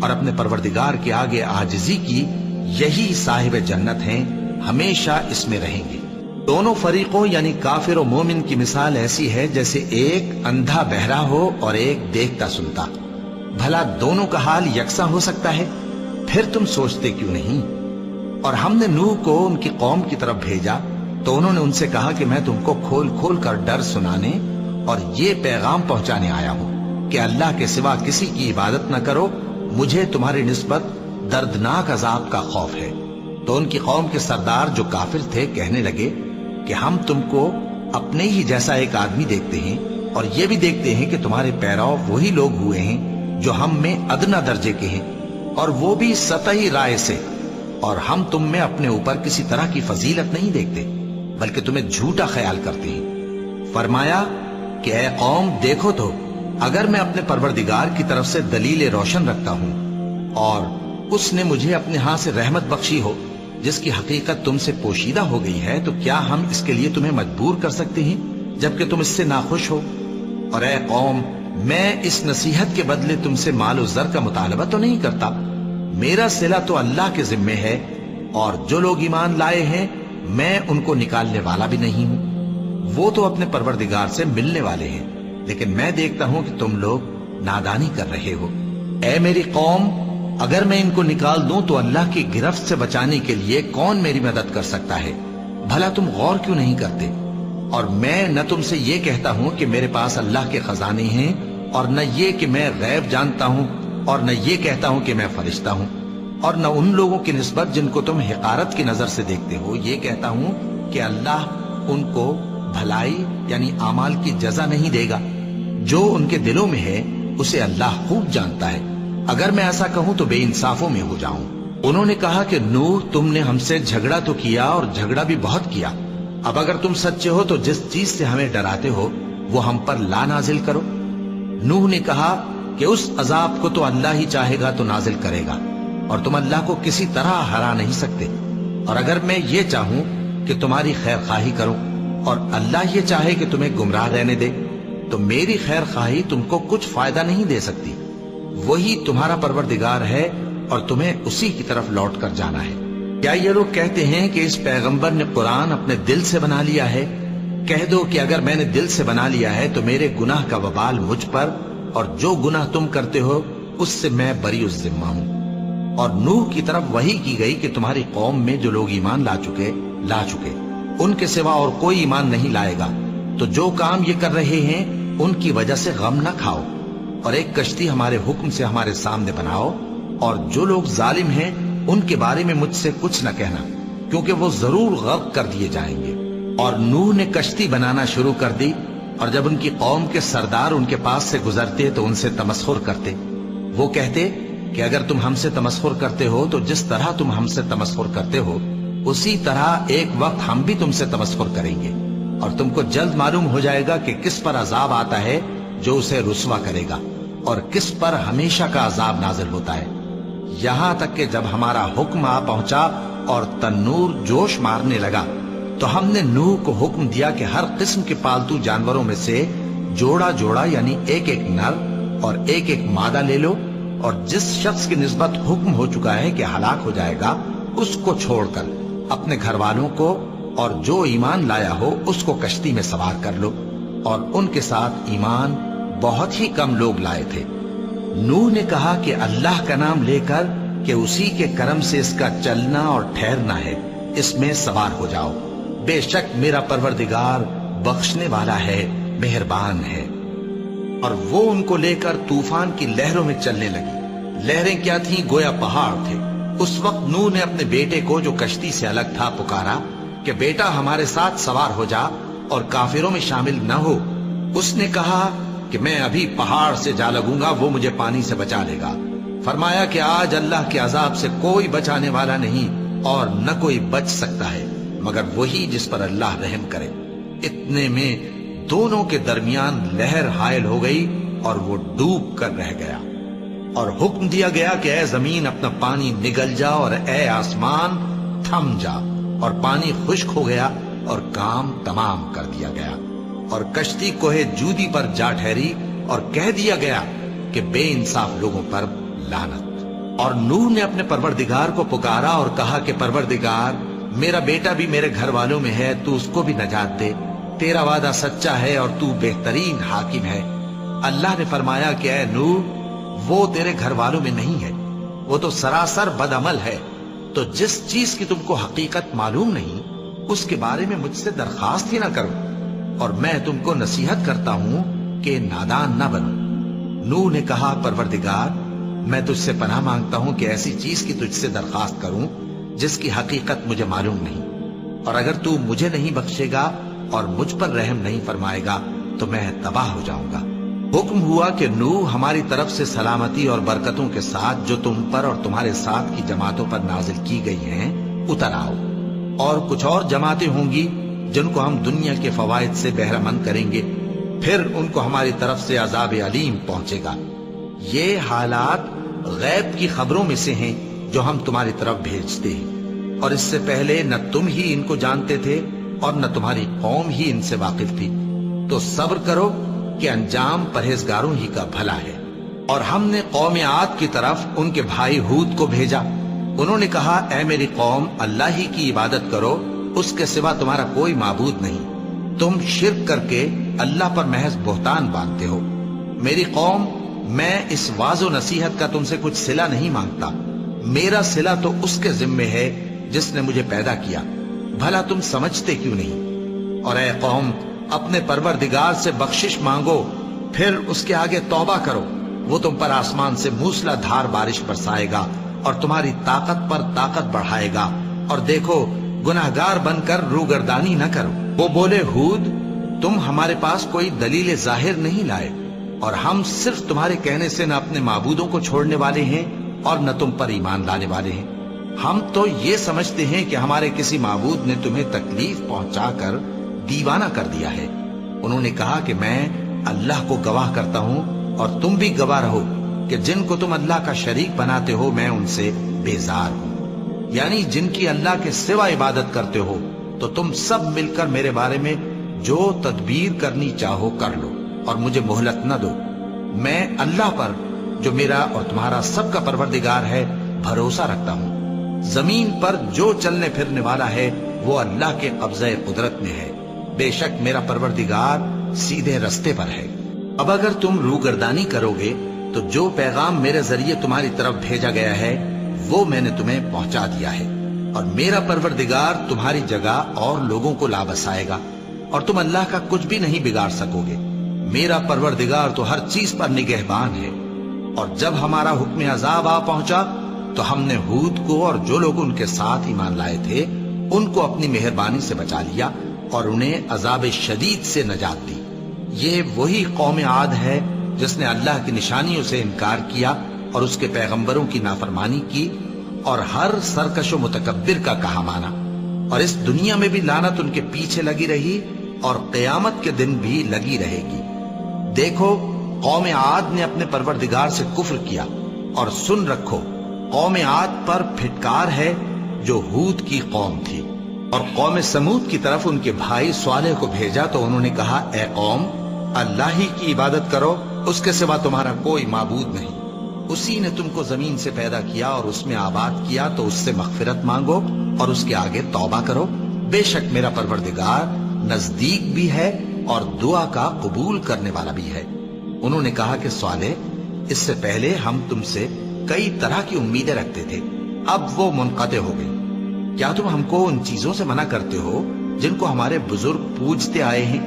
اور اپنے پروردگار کے آگے عاجزی کی، یہی صاحب جنت ہیں، ہمیشہ اس میں رہیں گے۔ دونوں فریقوں یعنی کافر و مومن کی مثال ایسی ہے جیسے ایک اندھا بہرا ہو اور ایک دیکھتا سنتا۔ بھلا دونوں کا حال یکساں ہو سکتا ہے؟ پھر تم سوچتے کیوں نہیں؟ اور ہم نے نوح کو ان کی قوم کی طرف بھیجا تو انہوں نے ان سے کہا کہ میں تم کو کھول کھول کر ڈر سنانے اور یہ پیغام پہنچانے آیا ہوں کہ اللہ کے سوا کسی کی عبادت نہ کرو، مجھے تمہاری نسبت دردناک عذاب کا خوف ہے۔ تو ان کی قوم کے سردار جو کافر تھے کہنے لگے کہ ہم تم کو اپنے ہی جیسا ایک آدمی دیکھتے ہیں اور یہ بھی دیکھتے ہیں کہ تمہارے پیرو وہی لوگ ہوئے ہیں جو ہم میں ادنا درجے کے ہیں، اور وہ بھی سطحی رائے سے، اور ہم تم میں اپنے اوپر کسی طرح کی فضیلت نہیں دیکھتے بلکہ تمہیں جھوٹا خیال کرتے ہیں۔ فرمایا کہ اے قوم دیکھو تو، اگر میں اپنے پروردگار کی طرف سے دلیل روشن رکھتا ہوں اور اس نے مجھے اپنے ہاں سے رحمت بخشی ہو جس کی حقیقت تم سے پوشیدہ ہو گئی ہے، تو کیا ہم اس کے لیے تمہیں مجبور کر سکتے ہیں جبکہ تم اس سے ناخوش ہو؟ اور اے قوم، میں اس نصیحت کے بدلے تم سے مال و زر کا مطالبہ تو نہیں کرتا، میرا صلہ تو اللہ کے ذمے ہے، اور جو لوگ ایمان لائے ہیں میں ان کو نکالنے والا بھی نہیں ہوں، وہ تو اپنے پروردگار سے ملنے والے ہیں، لیکن میں دیکھتا ہوں کہ تم لوگ نادانی کر رہے ہو۔ اے میری قوم، اگر میں ان کو نکال دوں تو اللہ کی گرفت سے بچانے کے لیے کون میری مدد کر سکتا ہے؟ بھلا تم غور کیوں نہیں کرتے؟ اور میں نہ تم سے یہ کہتا ہوں کہ میرے پاس اللہ کے خزانے ہیں، اور نہ یہ کہ میں غیب جانتا ہوں، اور نہ یہ کہتا ہوں کہ میں فرشتہ ہوں، اور نہ ان لوگوں کی نسبت جن کو تم حقارت کی نظر سے دیکھتے ہو یہ کہتا ہوں کہ اللہ ان کو بھلائی یعنی اعمال کی جزا نہیں دے گا۔ جو ان کے دلوں میں ہے اسے اللہ خوب جانتا ہے، اگر میں ایسا کہوں تو بے انصافوں میں ہو جاؤں۔ انہوں نے کہا کہ نوح، تم نے ہم سے جھگڑا تو کیا اور جھگڑا بھی بہت کیا، اب اگر تم سچے ہو تو جس چیز سے ہمیں ڈراتے ہو وہ ہم پر لا نازل کرو۔ نوح نے کہا کہ اس عذاب کو تو اللہ ہی چاہے گا تو نازل کرے گا، اور تم اللہ کو کسی طرح ہرا نہیں سکتے، اور اگر میں یہ چاہوں کہ تمہاری خیر خواہی کروں اور اللہ یہ چاہے کہ تمہیں گمراہ رہنے دے تو میری خیر خواہی تم کو کچھ فائدہ نہیں دے سکتی۔ وہی تمہارا پروردگار ہے اور تمہیں اسی کی طرف لوٹ کر جانا ہے۔ کیا یہ لوگ کہتے ہیں کہ اس پیغمبر نے قرآن اپنے دل سے بنا لیا ہے؟ کہہ دو کہ اگر میں نے دل سے بنا لیا ہے تو میرے گناہ کا وبال مجھ پر، اور جو گناہ تم کرتے ہو اس سے میں بری الذمہ ہوں۔ اور نوح کی طرف وحی کی گئی کہ تمہاری قوم میں جو لوگ ایمان لا چکے ان کے سوا اور کوئی ایمان نہیں لائے گا، تو جو کام یہ کر رہے ہیں ان کی وجہ سے غم نہ کھاؤ، اور ایک کشتی ہمارے حکم سے ہمارے سامنے بناؤ، اور جو لوگ ظالم ہیں ان کے بارے میں مجھ سے کچھ نہ کہنا، کیونکہ وہ ضرور غرق کر دیے جائیں گے۔ اور نوح نے کشتی بنانا شروع کر دی، اور جب ان کی قوم کے سردار ان کے پاس سے گزرتے تو ان سے تمسخر کرتے۔ وہ کہتے کہ اگر تم ہم سے تمسخر کرتے ہو تو جس طرح تم ہم سے تمسخر کرتے ہو اسی طرح ایک وقت ہم بھی تم سے تمسخر کریں گے، اور تم کو جلد معلوم ہو جائے گا کہ کس پر عذاب آتا ہے جو اسے رسوا کرے گا، اور کس پر ہمیشہ کا عذاب نازل ہوتا ہے، یہاں تک کہ جب ہمارا حکم آ پہنچا اور تنور جوش مارنے لگا تو ہم نے نوح کو حکم دیا کہ ہر قسم کے پالتو جانوروں میں سے جوڑا جوڑا یعنی ایک ایک نر اور ایک ایک مادہ لے لو، اور جس شخص کی نسبت حکم ہو چکا ہے کہ ہلاک ہو جائے گا اس کو چھوڑ کر اپنے گھر والوں کو اور جو ایمان لایا ہو اس کو کشتی میں سوار کر لو، اور ان کے ساتھ ایمان بہت ہی کم لوگ لائے تھے۔ نوح نے کہا کہ اللہ کا نام لے کر کہ اسی کے کرم سے اس کا چلنا اور ٹھہرنا ہے، اس میں سوار ہو جاؤ، بے شک میرا پروردگار بخشنے والا ہے، مہربان ہے۔ اور وہ ان کو لے کر طوفان کی لہروں میں چلنے لگی۔ لہریں کیا تھیں؟ گویا پہاڑ تھے۔ اس وقت نوح نے اپنے بیٹے کو جو کشتی سے الگ تھا پکارا کہ بیٹا ہمارے ساتھ سوار ہو جا اور کافروں میں شامل نہ ہو۔ اس نے کہا کہ میں ابھی پہاڑ سے جا لگوں گا، وہ مجھے پانی سے بچا لے گا۔ فرمایا کہ آج اللہ کے عذاب سے کوئی بچانے والا نہیں اور نہ کوئی بچ سکتا ہے مگر وہی جس پر اللہ رحم کرے۔ اتنے میں دونوں کے درمیان لہر حائل ہو گئی اور وہ ڈوب کر رہ گیا، اور حکم دیا گیا کہ اے زمین اپنا پانی نگل جا اور اے آسمان تھم جا، اور پانی خشک ہو گیا اور کام تمام کر دیا گیا، اور کشتی کوہ جودی پر جا ٹھہری، اور کہہ دیا گیا کہ بے انصاف لوگوں پر لعنت۔ اور نوح نے اپنے پروردگار کو پکارا اور کہا کہ پروردگار، میرا بیٹا بھی میرے گھر والوں میں ہے، تو اس کو بھی نجات دے، تیرا وعدہ سچا ہے اور تو بہترین حاکم ہے۔ اللہ نے فرمایا کہ اے نوح، وہ تیرے گھر والوں میں نہیں ہے، وہ تو سراسر بد عمل ہے، تو جس چیز کی تم کو حقیقت معلوم نہیں اس کے بارے میں مجھ سے درخواست ہی نہ کرو، اور میں تم کو نصیحت کرتا ہوں کہ نادان نہ بنو۔ نوح نے کہا پروردگار، میں تجھ سے پناہ مانگتا ہوں کہ ایسی چیز کی تجھ سے درخواست کروں جس کی حقیقت مجھے معلوم نہیں، اور اگر تو مجھے نہیں بخشے گا اور مجھ پر رحم نہیں فرمائے گا تو میں تباہ ہو جاؤں گا۔ حکم ہوا کہ نوح، ہماری طرف سے سلامتی اور برکتوں کے ساتھ جو تم پر اور تمہارے ساتھ کی جماعتوں پر نازل کی گئی ہیں اتر آؤ، اور کچھ اور جماعتیں ہوں گی جن کو ہم دنیا کے فوائد سے بہرہ مند کریں گے، پھر ان کو ہماری طرف سے عذاب علیم پہنچے گا۔ یہ حالات غیب کی خبروں میں سے ہیں جو ہم تمہاری طرف بھیجتے ہیں، اور اس سے پہلے نہ تم ہی ان کو جانتے تھے اور نہ تمہاری قوم ہی ان سے واقف تھی، تو صبر کرو کہ انجام پرہیزگاروں ہی کا بھلا ہے۔ اور ہم نے قوم عاد کی طرف ان کے بھائی ہود کو بھیجا، انہوں نے کہا اے میری قوم، اللہ ہی کی عبادت کرو، اس کے سوا تمہارا کوئی معبود نہیں، تم شرک کر کے اللہ پر محض بہتان باندھتے ہو۔ میری قوم، میں اس واعظ و نصیحت کا تم سے کچھ صلہ نہیں مانگتا، میرا صلہ تو اس کے ذمے ہے جس نے مجھے پیدا کیا، بھلا تم سمجھتے کیوں نہیں؟ اور اے قوم، اپنے پروردگار سے بخشش مانگو، پھر اس کے آگے توبہ کرو، وہ تم پر آسمان سے موسلا دھار بارش برسائے گا اور تمہاری طاقت پر طاقت بڑھائے گا، اور دیکھو گناہگار بن کر روگردانی نہ کرو۔ وہ بولے ہود، تم ہمارے پاس کوئی دلیل ظاہر نہیں لائے، اور ہم صرف تمہارے کہنے سے نہ اپنے معبودوں کو چھوڑنے والے ہیں اور نہ تم پر ایمان لانے والے ہیں، ہم تو یہ سمجھتے ہیں کہ ہمارے کسی معبود نے تمہیں تکلیف پہنچا کر دیوانہ کر دیا ہے۔ انہوں نے کہا کہ میں اللہ کو گواہ کرتا ہوں اور تم بھی گواہ رہو کہ جن کو تم اللہ کا شریک بناتے ہو میں ان سے بیزار ہوں، یعنی جن کی اللہ کے سوا عبادت کرتے ہو، تو تم سب مل کر میرے بارے میں جو تدبیر کرنی چاہو کر لو اور مجھے مہلت نہ دو۔ میں اللہ پر جو میرا اور تمہارا سب کا پروردگار ہے بھروسہ رکھتا ہوں، زمین پر جو چلنے پھرنے والا ہے وہ اللہ کے قبضہ قدرت میں ہے، بے شک میرا پروردگار سیدھے رستے پر ہے۔ اب اگر تم روگردانی کرو گے تو جو پیغام میرے ذریعے تمہاری طرف بھیجا گیا ہے وہ میں نے تمہیں پہنچا دیا ہے، اور میرا پروردگار تمہاری جگہ اور لوگوں کو لا بسائے گا، اور تم اللہ کا کچھ بھی نہیں بگاڑ سکو گے۔ میرا پروردگار تو ہر چیز پر نگہبان ہے۔ اور جب ہمارا حکم عذاب آ پہنچا تو ہم نے ہود کو اور جو لوگ ان کے ساتھ ایمان لائے تھے ان کو اپنی مہربانی سے بچا لیا اور انہیں عذاب شدید سے نجات دی۔ یہ وہی قوم عاد ہے جس نے اللہ کی نشانیوں سے انکار کیا اور اس کے پیغمبروں کی نافرمانی کی اور ہر سرکش و متکبر کا کہا مانا، اور اس دنیا میں بھی لعنت ان کے پیچھے لگی رہی اور قیامت کے دن بھی لگی رہے گی۔ دیکھو، قوم عاد نے اپنے پروردگار سے کفر کیا، اور سن رکھو، قوم عاد پر پھٹکار ہے جو ہود کی قوم تھی۔ اور قوم سمود کی طرف ان کے بھائی صالح کو بھیجا تو انہوں نے کہا اے قوم، اللہ ہی کی عبادت کرو، اس کے سوا تمہارا کوئی معبود نہیں، اسی نے تم کو زمین سے پیدا کیا اور اس میں آباد کیا، تو اس سے مغفرت مانگو اور اس کے آگے توبہ کرو، بے شک میرا پروردگار نزدیک بھی ہے اور دعا کا قبول کرنے والا بھی ہے۔ انہوں نے کہا کہ صالح، اس سے پہلے ہم تم سے کئی طرح کی امیدیں رکھتے تھے، اب وہ منقطع ہو گئی، کیا تم ہم کو ان چیزوں سے منع کرتے ہو جن کو ہمارے بزرگ پوجتے آئے ہیں؟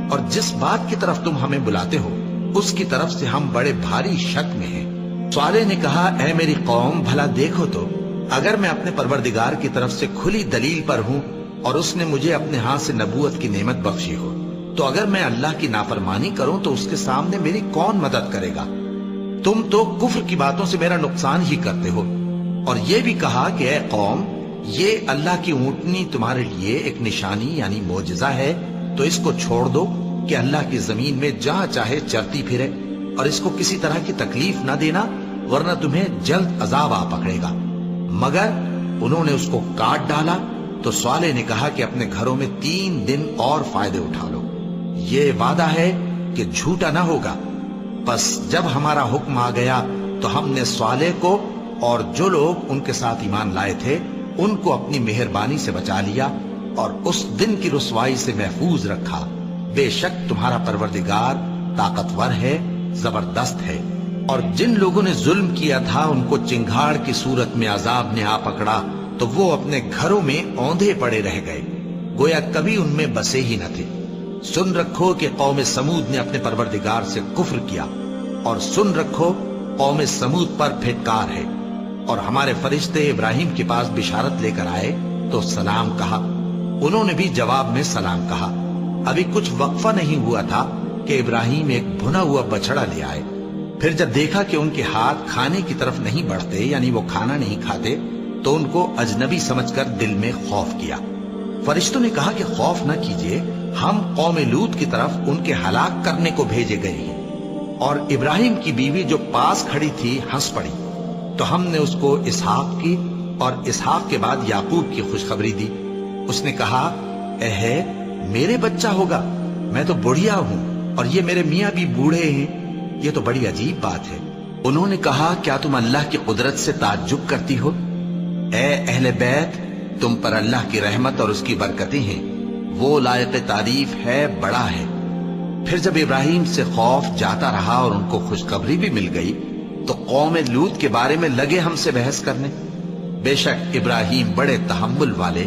اور جس بات کی طرف تم ہمیں بلاتے ہو اس کی طرف سے ہم بڑے بھاری شک میں ہیں۔ صالح نے کہا اے میری قوم، بھلا دیکھو تو، اگر میں اپنے پروردگار کی طرف سے کھلی دلیل پر ہوں اور اس نے مجھے اپنے ہاتھ سے نبوت کی نعمت بخشی ہو، تو اگر میں اللہ کی نافرمانی کروں تو اس کے سامنے میری کون مدد کرے گا؟ تم تو کفر کی باتوں سے میرا نقصان ہی کرتے ہو۔ اور یہ بھی کہا کہ اے قوم، یہ اللہ کی اونٹنی تمہارے لیے ایک نشانی یعنی معجزہ ہے، تو اس کو چھوڑ دو کہ اللہ کی زمین میں جہاں چاہے چرتی پھرے، اور اس کو کسی طرح کی تکلیف نہ دینا، ورنہ تمہیں جلد عذاب آ پکڑے گا۔ مگر انہوں نے اس کو کاٹ ڈالا تو صالح نے کہا کہ اپنے گھروں میں 3 دن اور فائدے اٹھا لو، یہ وعدہ ہے کہ جھوٹا نہ ہوگا۔ پس جب ہمارا حکم آ گیا تو ہم نے صالح کو اور جو لوگ ان کے ساتھ ایمان لائے تھے ان کو اپنی مہربانی سے بچا لیا اور اس دن کی رسوائی سے محفوظ رکھا۔ بے شک تمہارا پروردگار طاقتور ہے، زبردست ہے۔ اور جن لوگوں نے ظلم کیا تھا ان کو چنگھاڑ کی صورت میں عذاب نے آ پکڑا تو وہ اپنے گھروں میں اوندھے پڑے رہ گئے، گویا کبھی ان میں بسے ہی نہ تھے۔ سن رکھو کہ قوم سمود نے اپنے پروردگار سے کفر کیا، اور سن رکھو قوم سمود پر پھٹکار ہے۔ اور ہمارے فرشتے ابراہیم کے پاس بشارت لے کر آئے تو سلام کہا، انہوں نے بھی جواب میں سلام کہا۔ ابھی کچھ وقفہ نہیں ہوا تھا کہ ابراہیم ایک بھنا ہوا بچڑا لے آئے۔ پھر جب دیکھا کہ ان کے ہاتھ کھانے کی طرف نہیں بڑھتے، یعنی وہ کھانا نہیں کھاتے، تو ان کو اجنبی سمجھ کر دل میں خوف کیا۔ فرشتوں نے کہا کہ خوف نہ کیجیے، ہم قوم لوط کی طرف ان کے ہلاک کرنے کو بھیجے گئے ہیں۔ اور ابراہیم کی بیوی جو پاس کھڑی تھی ہنس پڑی، تو ہم نے اس کو اسحاق کی اور اسحاق کے بعد یعقوب کی خوشخبری دی۔ اس نے کہا، اے میرے بچہ ہوگا، میں تو بڑھیا ہوں اور یہ میرے میاں بھی بوڑھے ہیں، یہ تو بڑی عجیب بات ہے۔ انہوں نے کہا، کیا تم اللہ کی قدرت سے تعجب کرتی ہو؟ اے اہل بیت، تم پر اللہ کی رحمت اور اس کی برکتیں ہیں، وہ لائق تعریف ہے، بڑا ہے۔ پھر جب ابراہیم سے خوف جاتا رہا اور ان کو خوشخبری بھی مل گئی تو قوم لوط کے بارے میں لگے ہم سے بحث کرنے۔ بے شک ابراہیم بڑے تحمل والے،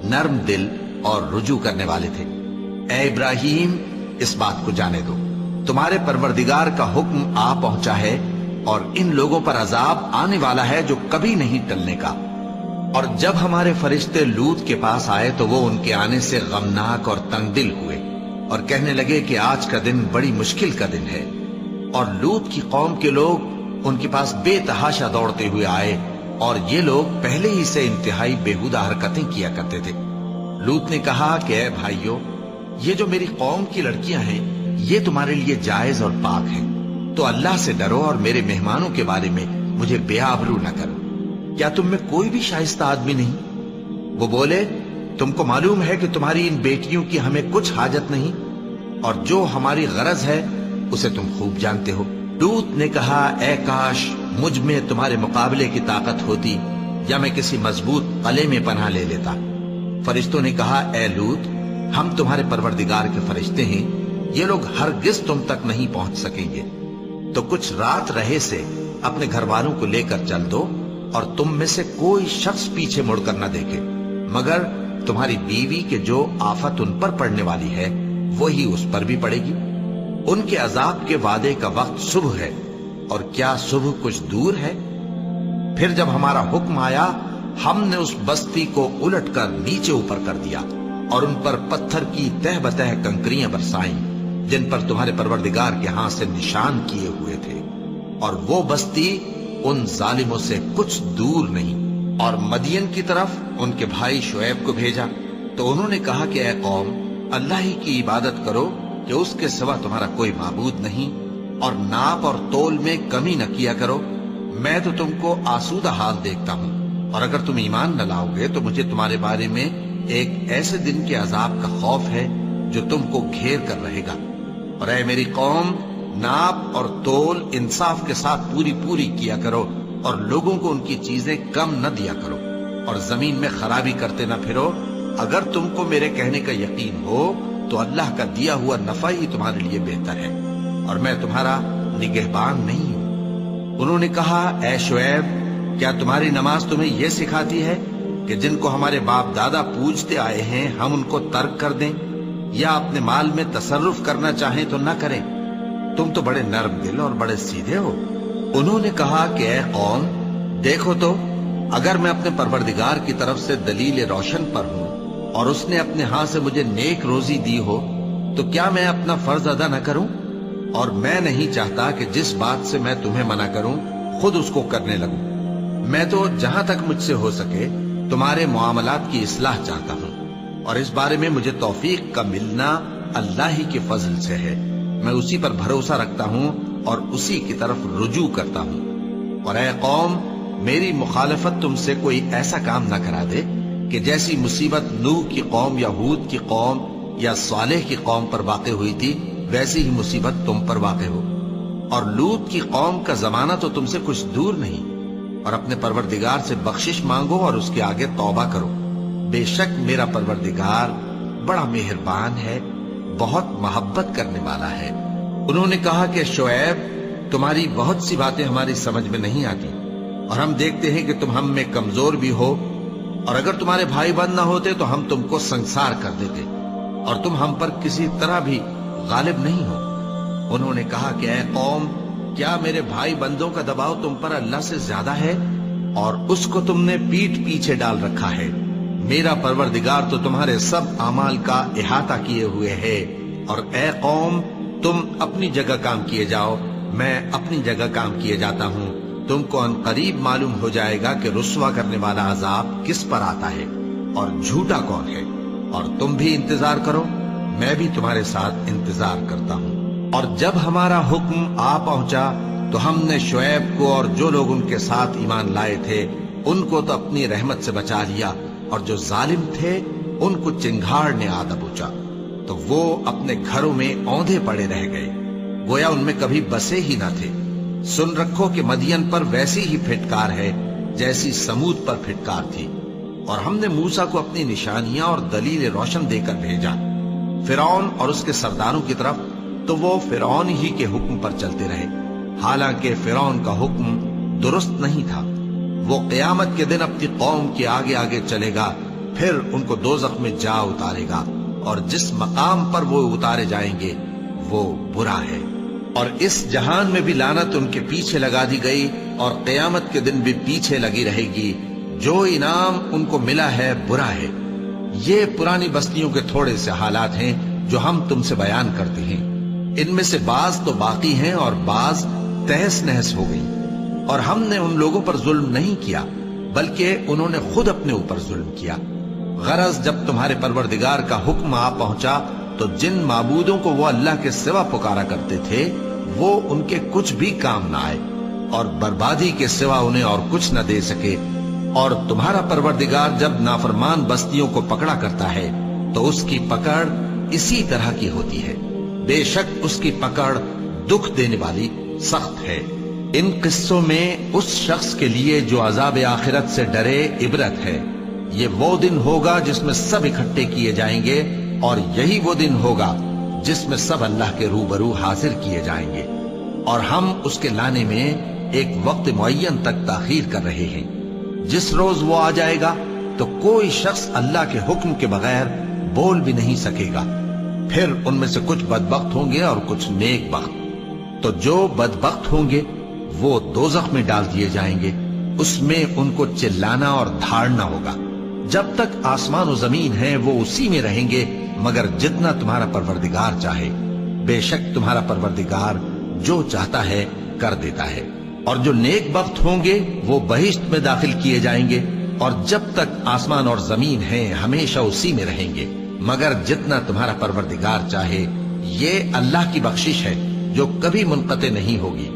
نرم دل اور رجوع کرنے والے تھے۔ اے ابراہیم، اس بات کو جانے دو، تمہارے پروردگار کا حکم آ پہنچا ہے اور ان لوگوں پر عذاب آنے والا ہے جو کبھی نہیں ٹلنے کا۔ اور جب ہمارے فرشتے لوط کے پاس آئے تو وہ ان کے آنے سے غمناک اور تنگ دل ہوئے اور کہنے لگے کہ آج کا دن بڑی مشکل کا دن ہے۔ اور لوط کی قوم کے لوگ ان کے پاس بے تحاشا دوڑتے ہوئے آئے، اور یہ لوگ پہلے ہی سے انتہائی بےہودہ حرکتیں کیا کرتے تھے۔ لوط نے کہا کہ اے بھائیو، یہ جو میری قوم کی لڑکیاں ہیں یہ تمہارے لیے جائز اور پاک ہیں، تو اللہ سے ڈرو اور میرے مہمانوں کے بارے میں مجھے بے آبرو نہ کرو۔ کیا تم میں کوئی بھی شائستہ آدمی نہیں؟ وہ بولے، تم کو معلوم ہے کہ تمہاری ان بیٹیوں کی ہمیں کچھ حاجت نہیں، اور جو ہماری غرض ہے اسے تم خوب جانتے ہو۔ لوط نے کہا، اے کاش مجھ میں تمہارے مقابلے کی طاقت ہوتی، یا میں کسی مضبوط قلعے میں پناہ لے لیتا۔ فرشتوں نے کہا، اے لوط، ہم تمہارے پروردگار کے فرشتے ہیں، یہ لوگ ہرگز تم تک نہیں پہنچ سکیں گے، تو کچھ رات رہے سے اپنے گھر والوں کو لے کر چل دو، اور تم میں سے کوئی شخص پیچھے مڑ کر نہ دیکھے، مگر تمہاری بیوی کے جو آفت ان پر پڑنے والی ہے وہی اس پر بھی پڑے گی۔ ان کے عذاب کے وعدے کا وقت صبح ہے، اور کیا صبح کچھ دور ہے؟ پھر جب ہمارا حکم آیا، ہم نے اس بستی کو الٹ کر نیچے اوپر کر دیا اور ان پر پتھر کی تہ بتہ کنکریاں برسائیں جن پر تمہارے پروردگار کے ہاں سے نشان کیے ہوئے تھے، اور وہ بستی ان ظالموں سے کچھ دور نہیں۔ اور مدین کی طرف ان کے بھائی شعیب کو بھیجا تو انہوں نے کہا کہ اے قوم، اللہ ہی کی عبادت کرو کہ اس کے سوا تمہارا کوئی معبود نہیں، اور ناپ اور تول میں کمی نہ کیا کرو، میں تو تم کو آسودہ حال دیکھتا ہوں، اور اگر تم ایمان نہ لاؤ گے تو مجھے تمہارے بارے میں ایک ایسے دن کے عذاب کا خوف ہے جو تم کو گھیر کر رہے گا۔ اور اے میری قوم، ناپ اور تول انصاف کے ساتھ پوری کیا کرو، اور لوگوں کو ان کی چیزیں کم نہ دیا کرو، اور زمین میں خرابی کرتے نہ پھرو۔ اگر تم کو میرے کہنے کا یقین ہو تو اللہ کا دیا ہوا نفع ہی تمہارے لیے بہتر ہے، اور میں تمہارا نگہبان نہیں ہوں۔ انہوں نے کہا، اے شعیب، کیا تمہاری نماز تمہیں یہ سکھاتی ہے کہ جن کو ہمارے باپ دادا پوجتے آئے ہیں ہم ان کو ترک کر دیں، یا اپنے مال میں تصرف کرنا چاہیں تو نہ کریں؟ تم تو بڑے نرم دل اور بڑے سیدھے ہو۔ انہوں نے کہا کہ اے قوم، دیکھو تو، اگر میں اپنے پروردگار کی طرف سے دلیل روشن پر ہوں اور اس نے اپنے ہاں سے مجھے نیک روزی دی ہو تو کیا میں اپنا فرض ادا نہ کروں؟ اور میں نہیں چاہتا کہ جس بات سے میں تمہیں منع کروں خود اس کو کرنے لگوں۔ میں تو جہاں تک مجھ سے ہو سکے تمہارے معاملات کی اصلاح چاہتا ہوں، اور اس بارے میں مجھے توفیق کا ملنا اللہ ہی کے فضل سے ہے۔ میں اسی پر بھروسہ رکھتا ہوں اور اسی کی طرف رجوع کرتا ہوں۔ اور اے قوم، میری مخالفت تم سے کوئی ایسا کام نہ کرا دے کہ جیسی مصیبت نوح کی قوم یا ہود کی قوم یا صالح کی قوم پر واقع ہوئی تھی ویسی ہی مصیبت تم پر واقع ہو۔ اور لوط کی قوم کا زمانہ تو تم سے کچھ دور نہیں، اور اپنے پروردگار سے بخشش مانگو اور اس کے آگے توبہ کرو۔ بے شک میرا پروردگار بڑا مہربان ہے، بہت محبت کرنے والا ہے۔ انہوں نے کہا کہ شعیب، تمہاری بہت سی باتیں ہماری سمجھ میں نہیں آتی، اور ہم دیکھتے ہیں کہ تم ہم میں کمزور بھی ہو، اور اگر تمہارے بھائی بند نہ ہوتے تو ہم تم کو سنسار کر دیتے، اور تم ہم پر کسی طرح بھی غالب نہیں ہو۔ انہوں نے کہا کہ اے قوم، کیا میرے بھائی بندوں کا دباؤ تم پر اللہ سے زیادہ ہے، اور اس کو تم نے پیٹھ پیچھے ڈال رکھا ہے؟ میرا پروردگار تو تمہارے سب اعمال کا احاطہ کیے ہوئے ہے۔ اور اے قوم، تم اپنی جگہ کام کیے جاؤ، میں اپنی جگہ کام کیے جاتا ہوں۔ تم کو ان قریب معلوم ہو جائے گا کہ رسوا کرنے والا عذاب کس پر آتا ہے اور جھوٹا کون ہے۔ اور تم بھی انتظار کرو، میں بھی تمہارے ساتھ انتظار کرتا ہوں۔ اور جب ہمارا حکم آ پہنچا تو ہم نے شعیب کو اور جو لوگ ان کے ساتھ ایمان لائے تھے ان کو تو اپنی رحمت سے بچا لیا، اور جو ظالم تھے ان کو چنگھاڑ نے آ دبوچا، تو وہ اپنے گھروں میں اوندھے پڑے رہ گئے، گویا ان میں کبھی بسے ہی نہ تھے۔ سن رکھو کہ مدین پر ویسی ہی پھٹکار ہے جیسی سمود پر پھٹکار تھی، اور ہم نے موسیٰ کو اپنی نشانیاں اور دلیل روشن دے کر بھیجا فرعون اور اس کے سرداروں کی طرف، تو وہ فرعون ہی کے حکم پر چلتے رہے، حالانکہ فرعون کا حکم درست نہیں تھا۔ وہ قیامت کے دن اپنی قوم کے آگے آگے چلے گا، پھر ان کو دوزخ میں جا اتارے گا، اور جس مقام پر وہ اتارے جائیں گے وہ برا ہے۔ اور اس جہان میں بھی لعنت ان کے پیچھے لگا دی گئی، اور قیامت کے دن بھی پیچھے لگی رہے گی۔ جو انعام ان کو ملا ہے برا ہے۔ یہ پرانی بستیوں کے تھوڑے سے حالات ہیں جو ہم تم سے بیان کرتے ہیں، ان میں سے بعض تو باقی ہیں اور بعض تہس نہس ہو گئی۔ اور ہم نے ان لوگوں پر ظلم نہیں کیا، بلکہ انہوں نے خود اپنے اوپر ظلم کیا۔ غرض جب تمہارے پروردگار کا حکم آ پہنچا تو جن معبودوں کو وہ اللہ کے سوا پکارا کرتے تھے وہ ان کے کچھ بھی کام نہ آئے، اور بربادی کے سوا انہیں اور کچھ نہ دے سکے۔ اور تمہارا پروردگار جب نافرمان بستیوں کو پکڑا کرتا ہے تو اس کی پکڑ اسی طرح کی ہوتی ہے، بے شک اس کی پکڑ دکھ دینے والی سخت ہے۔ ان قصوں میں اس شخص کے لیے جو عذاب آخرت سے ڈرے عبرت ہے۔ یہ وہ دن ہوگا جس میں سب اکٹھے کیے جائیں گے، اور یہی وہ دن ہوگا جس میں سب اللہ کے روبرو حاضر کیے جائیں گے، اور ہم اس کے لانے میں ایک وقت معین تک تاخیر کر رہے ہیں۔ جس روز وہ آ جائے گا تو کوئی شخص اللہ کے حکم کے بغیر بول بھی نہیں سکے گا۔ پھر ان میں سے کچھ بدبخت ہوں گے اور کچھ نیک بخت۔ تو جو بدبخت ہوں گے وہ دوزخ میں ڈال دیے جائیں گے، اس میں ان کو چلانا اور دھاڑنا ہوگا۔ جب تک آسمان و زمین ہے وہ اسی میں رہیں گے مگر جتنا تمہارا پروردگار چاہے۔ بے شک تمہارا پروردگار جو چاہتا ہے کر دیتا ہے۔ اور جو نیک بخت ہوں گے وہ بہشت میں داخل کیے جائیں گے، اور جب تک آسمان اور زمین ہے ہمیشہ اسی میں رہیں گے مگر جتنا تمہارا پروردگار چاہے۔ یہ اللہ کی بخشش ہے جو کبھی منقطع نہیں ہوگی۔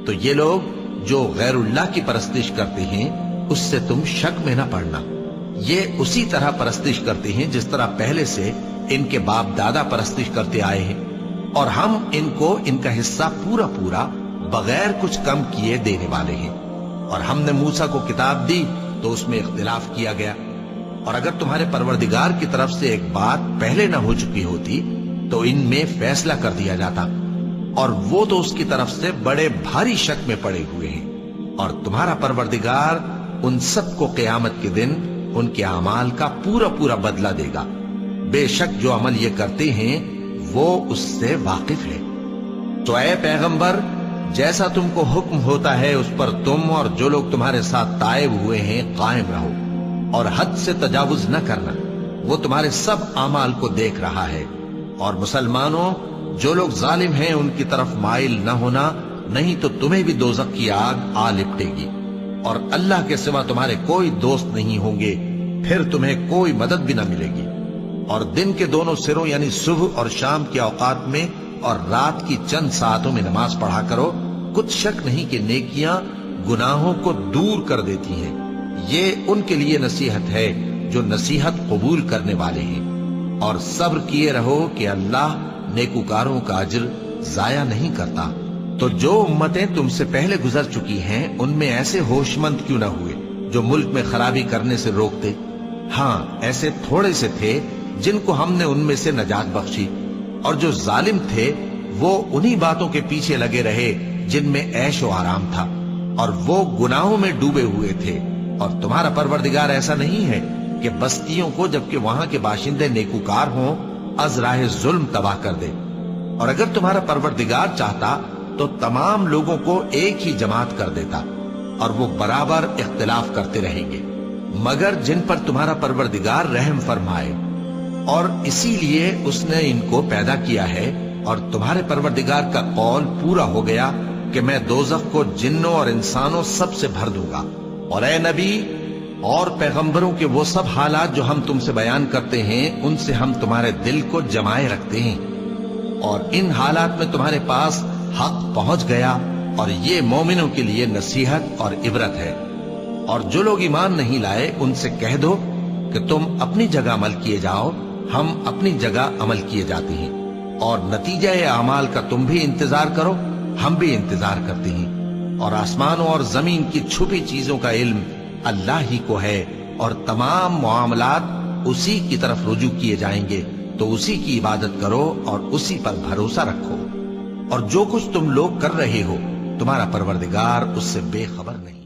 تو یہ لوگ جو غیر اللہ کی پرستش کرتے ہیں اس سے تم شک میں نہ پڑنا۔ یہ اسی طرح پرستش کرتے ہیں جس طرح پہلے سے ان کے باپ دادا پرستش کرتے آئے ہیں، اور ہم ان کو ان کا حصہ پورا پورا بغیر کچھ کم کیے دینے والے ہیں۔ اور ہم نے موسیٰ کو کتاب دی تو اس میں اختلاف کیا گیا، اور اگر تمہارے پروردگار کی طرف سے ایک بات پہلے نہ ہو چکی ہوتی تو ان میں فیصلہ کر دیا جاتا، اور وہ تو اس کی طرف سے بڑے بھاری شک میں پڑے ہوئے ہیں۔ اور تمہارا پروردگار ان سب کو قیامت کے دن ان کے اعمال کا پورا پورا بدلہ دے گا۔ بے شک جو عمل یہ کرتے ہیں وہ اس سے واقف ہے۔ تو اے پیغمبر، جیسا تم کو حکم ہوتا ہے اس پر تم اور جو لوگ تمہارے ساتھ تائب ہوئے ہیں قائم رہو، اور حد سے تجاوز نہ کرنا، وہ تمہارے سب اعمال کو دیکھ رہا ہے۔ اور مسلمانوں، جو لوگ ظالم ہیں ان کی طرف مائل نہ ہونا، نہیں تو تمہیں بھی دوزخ کی آگ آ لپٹے گی، اور اللہ کے سوا تمہارے کوئی دوست نہیں ہوں گے، پھر تمہیں کوئی مدد بھی نہ ملے گی۔ اور دن کے دونوں سروں یعنی صبح اور شام کے اوقات میں اور رات کی چند ساعتوں میں نماز پڑھا کرو، کچھ شک نہیں کہ نیکیاں گناہوں کو دور کر دیتی ہیں۔ یہ ان کے لیے نصیحت ہے جو نصیحت قبول کرنے والے ہیں۔ اور صبر کیے رہو کہ اللہ نیکوکاروں کا اجر ضائع نہیں کرتا۔ تو جو امتیں تم سے پہلے گزر چکی ہیں ان میں ایسے ہوشمند کیوں نہ ہوئے جو ملک میں خرابی کرنے سے روکتے؟ ہاں ایسے تھوڑے سے تھے جن کو ہم نے ان میں سے نجات بخشی، اور جو ظالم تھے وہ انہی باتوں کے پیچھے لگے رہے جن میں عیش و آرام تھا، اور وہ گناہوں میں ڈوبے ہوئے تھے۔ اور تمہارا پروردگار ایسا نہیں ہے کہ بستیوں کو جبکہ وہاں کے باشندے نیکوکار ہوں از راہ ظلم تباہ کر دے۔ اور اگر تمہارا پروردگار چاہتا تو تمام لوگوں کو ایک ہی جماعت کر دیتا، اور وہ برابر اختلاف کرتے رہیں گے، مگر جن پر تمہارا پروردگار رحم فرمائے، اور اسی لیے اس نے ان کو پیدا کیا ہے۔ اور تمہارے پروردگار کا قول پورا ہو گیا کہ میں دوزخ کو جنوں اور انسانوں سب سے بھر دوں گا۔ اور اے نبی اور پیغمبروں کے وہ سب حالات جو ہم تم سے بیان کرتے ہیں ان سے ہم تمہارے دل کو جمائے رکھتے ہیں، اور ان حالات میں تمہارے پاس حق پہنچ گیا، اور یہ مومنوں کے لیے نصیحت اور عبرت ہے۔ اور جو لوگ ایمان نہیں لائے ان سے کہہ دو کہ تم اپنی جگہ عمل کیے جاؤ، ہم اپنی جگہ عمل کیے جاتے ہیں، اور نتیجہ اعمال کا تم بھی انتظار کرو، ہم بھی انتظار کرتے ہیں۔ اور آسمانوں اور زمین کی چھپی چیزوں کا علم اللہ ہی کو ہے، اور تمام معاملات اسی کی طرف رجوع کیے جائیں گے، تو اسی کی عبادت کرو اور اسی پر بھروسہ رکھو۔ اور جو کچھ تم لوگ کر رہے ہو تمہارا پروردگار اس سے بے خبر نہیں۔